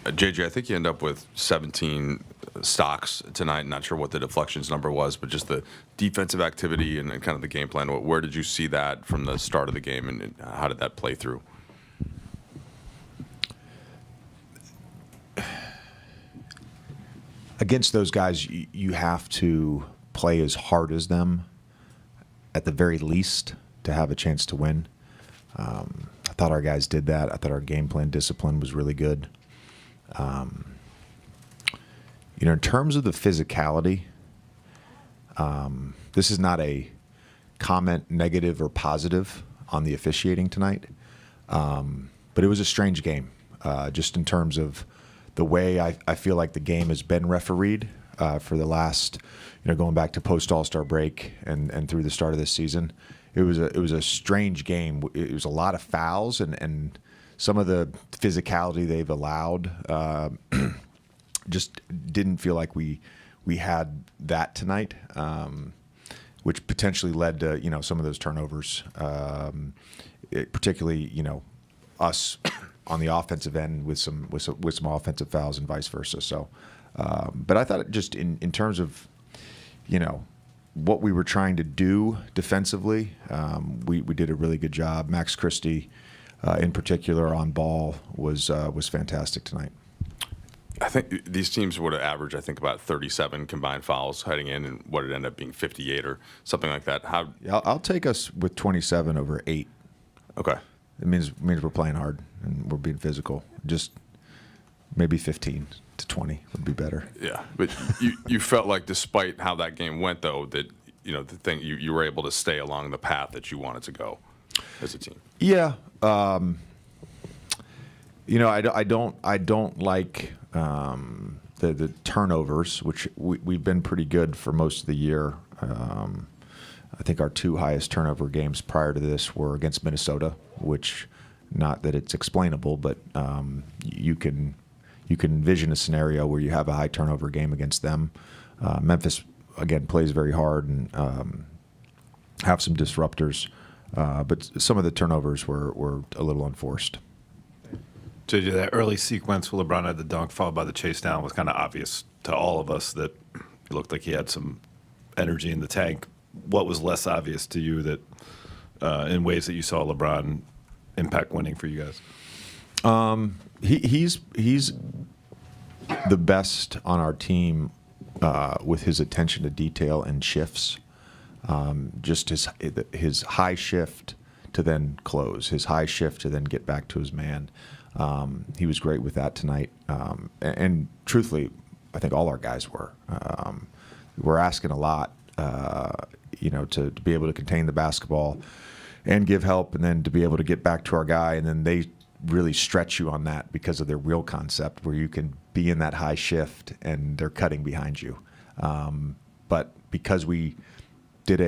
JJ, I think you end up with 17 stocks tonight. Not sure what the deflections number was, but just the defensive activity and kind of the game plan. Where did you see that from the start of the game, and how did that play through? Against those guys, you have to play as hard as them, at the very least, to have a chance to win. I thought our guys did that. I thought our game plan discipline was really good. In terms of the physicality, this is not a comment negative or positive on the officiating tonight, but it was a strange game, just in terms of the way I feel like the game has been refereed for the last, going back to post All-Star break and through the start of this season. It was a strange game. It was a lot of fouls and some of the physicality they've allowed just didn't feel like we had that tonight, which potentially led to some of those turnovers, particularly us on the offensive end with some offensive fouls and vice versa. So, but I thought just in terms of what we were trying to do defensively, we did a really good job. Max Christie, in particular, on ball was fantastic tonight. I think these teams would have averaged, I think, about 37 combined fouls heading in, and what it ended up being 58 or something like that. I'll take us with 27 over 8. Okay. It means we're playing hard and we're being physical. Just maybe 15 to 20 would be better. Yeah, but you felt like, despite how that game went, though, that the thing you were able to stay along the path that you wanted to go as a team. Yeah. I don't like the turnovers, which we've been pretty good for most of the year. I think our 2 highest turnover games prior to this were against Minnesota, which, not that it's explainable, but you can envision a scenario where you have a high turnover game against them. Memphis, again, plays very hard and have some disruptors, but some of the turnovers were a little unforced. JJ, that early sequence where LeBron had the dunk followed by the chase down was kind of obvious to all of us that it looked like he had some energy in the tank. What was less obvious to you that in ways that you saw LeBron impact winning for you guys? He's the best on our team with his attention to detail and shifts. Just his high shift to then close, his high shift to then get back to his man. He was great with that tonight. And truthfully, I think all our guys were. We're asking a lot, to be able to contain the basketball and give help, and then to be able to get back to our guy. And then they really stretch you on that because of their real concept, where you can be in that high shift and they're cutting behind you. But because we did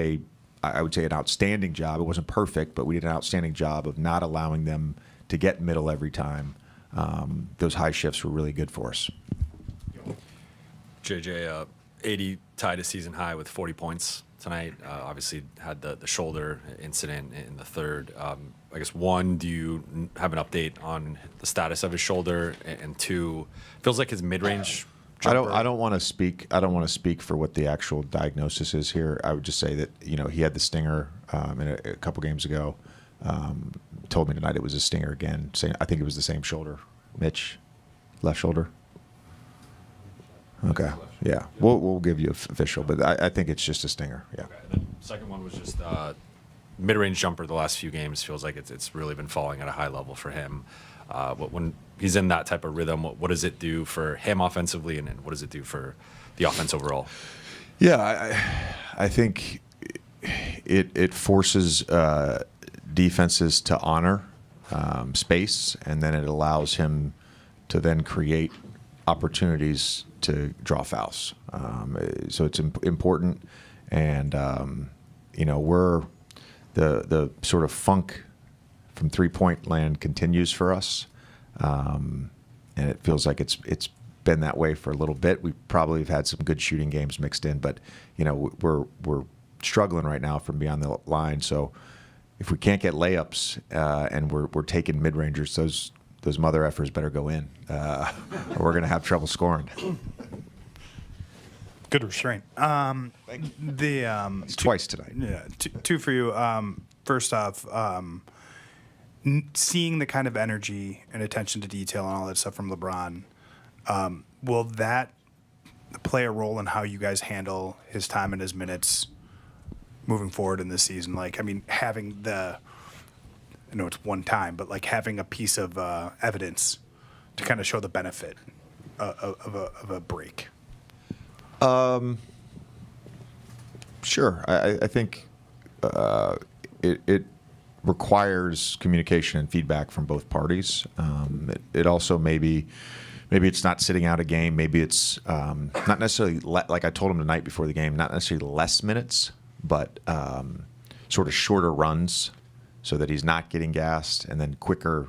I would say an outstanding job, it wasn't perfect, but we did an outstanding job of not allowing them to get middle every time. Those high shifts were really good for us. JJ, 80 tied a season high with 40 points tonight. Obviously had the shoulder incident in the third. I guess, one, do you have an update on the status of his shoulder? And two, feels like his mid-range jumper. I don't want to speak for what the actual diagnosis is here. I would just say that he had the stinger a couple games ago. Told me tonight it was a stinger again. Saying I think it was the same shoulder. Mitch, left shoulder. Okay, yeah, we'll give you official, but I think it's just a stinger. Yeah. Okay. The second one was just mid-range jumper. The last few games feels like it's really been falling at a high level for him. When he's in that type of rhythm, what does it do for him offensively, and what does it do for the offense overall? Yeah, I think it forces defenses to honor space, and then it allows him to then create opportunities to draw fouls. So it's important, and we're the sort of funk from 3-point land continues for us, and it feels like it's been that way for a little bit. We probably have had some good shooting games mixed in, but we're struggling right now from beyond the line. So if we can't get layups and we're taking mid-rangers, those mother effers better go in, or we're going to have trouble scoring. Good restraint. It's twice tonight. Yeah, two for you. First off, seeing the kind of energy and attention to detail and all that stuff from LeBron, will that play a role in how you guys handle his time and his minutes moving forward in this season? Like, I mean, having I know it's one time, but like having a piece of evidence to kind of show the benefit of a break. Sure. I think it requires communication and feedback from both parties. It also maybe it's not sitting out a game. Maybe it's not necessarily like I told him the night before the game, not necessarily less minutes, but sort of shorter runs so that he's not getting gassed, and then quicker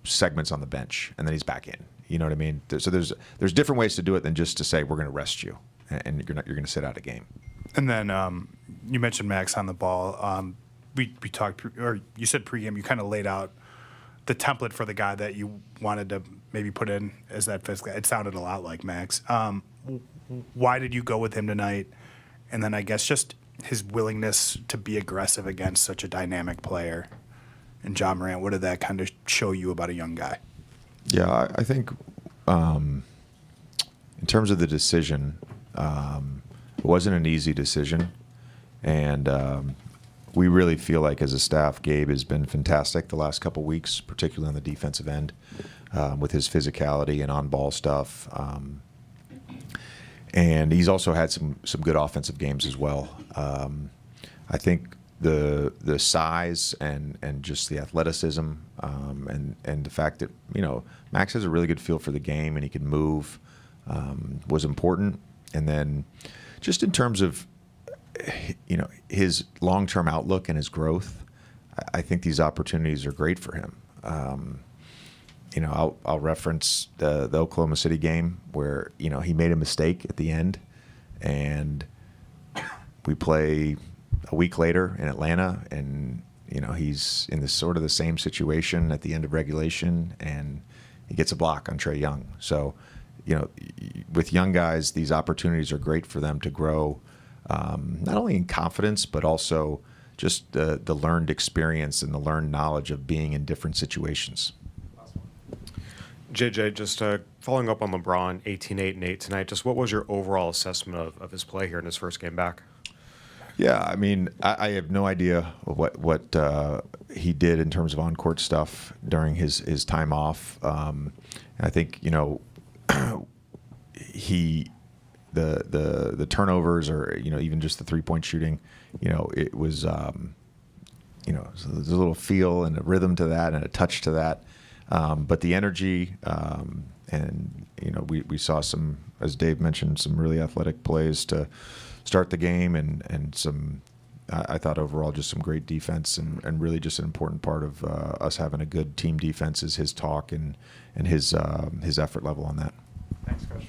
segments on the bench, and then he's back in. You know what I mean? So there's different ways to do it than just to say we're going to rest you and you're going to sit out a game. And then you mentioned Max on the ball. We talked, or you said pregame. You kind of laid out the template for the guy that you wanted to maybe put in as that fifth guy. It sounded a lot like Max. Why did you go with him tonight? And then I guess just his willingness to be aggressive against such a dynamic player. And John Morant, what did that kind of show you about a young guy? Yeah, I think in terms of the decision, it wasn't an easy decision, and we really feel like as a staff, Gabe has been fantastic the last couple weeks, particularly on the defensive end, with his physicality and on-ball stuff. And he's also had some good offensive games as well. I think the size and just the athleticism and the fact that Max has a really good feel for the game and he can move was important. And then just in terms of his long-term outlook and his growth, I think these opportunities are great for him. I'll reference the Oklahoma City game where he made a mistake at the end, and we play a week later in Atlanta, and he's in sort of the same situation at the end of regulation, and he gets a block on Trae Young. So, with young guys, these opportunities are great for them to grow, not only in confidence but also just the learned experience and the learned knowledge of being in different situations. JJ, just following up on LeBron, 18, 8, and 8 tonight, just what was your overall assessment of his play here in his first game back? Yeah, I mean, I have no idea what he did in terms of on-court stuff during his time off. I think the turnovers, or even just the 3-point shooting, it was there's a little feel and a rhythm to that and a touch to that. But the energy, and we saw some, as Dave mentioned, some really athletic plays to start the game, and some, I thought overall just some great defense, and really just an important part of us having a good team defense is his talk and his effort level on that. Thanks, Coach.